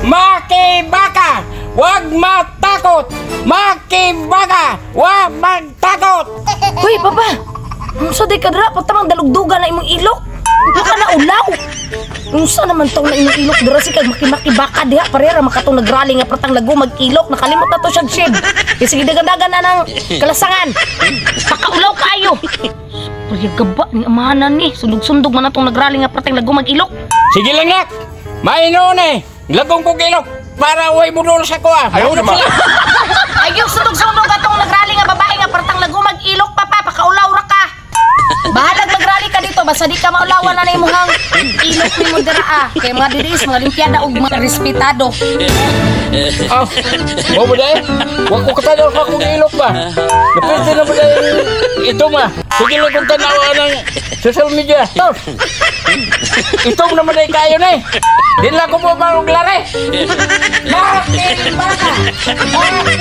Makibaka! Huwag matakot! Makibaka! Huwag magtakot! Hoy, papa! Unsa di ka dira? Pagtamang dalugdugan na imong ilok? Baka na ulaw! Unsa naman tong na imong ilok dira si kag makibaka diha parera makatong nagrally nga pratang lagu mag-ilok nakalimot na to siya shib. Kaya sige dagan-dagan na ng kalasangan. Pakaulaw kaayo. Pagya gaba ni amahanan ni sundog-sundog man atong nagrally nga pratang lagu mag-ilok. Sige lang nak! Mainon eh! Lagong kong ilok para way budol sa kuha. Ayaw na pala! Ayaw sundog-sundog atong nagrally nga babae nga pratang lagu mag-ilok papa pakaulaw ra ka. Bahalag mag-rally ka dito, basta di ka maulawan na imong ilok ni mo dira ah. Kaya mga diris, mga limpiada o mga respetado. Ah, mo ba dahil? Huwag ko katanaw ka kung ilok ba? Depende na ba dahil ito ma. Sige lang kung tanawa ng social media. Tos! Itong naman dahil kayo na eh. Di lang ko po marong lari. Bakit baka? Bakit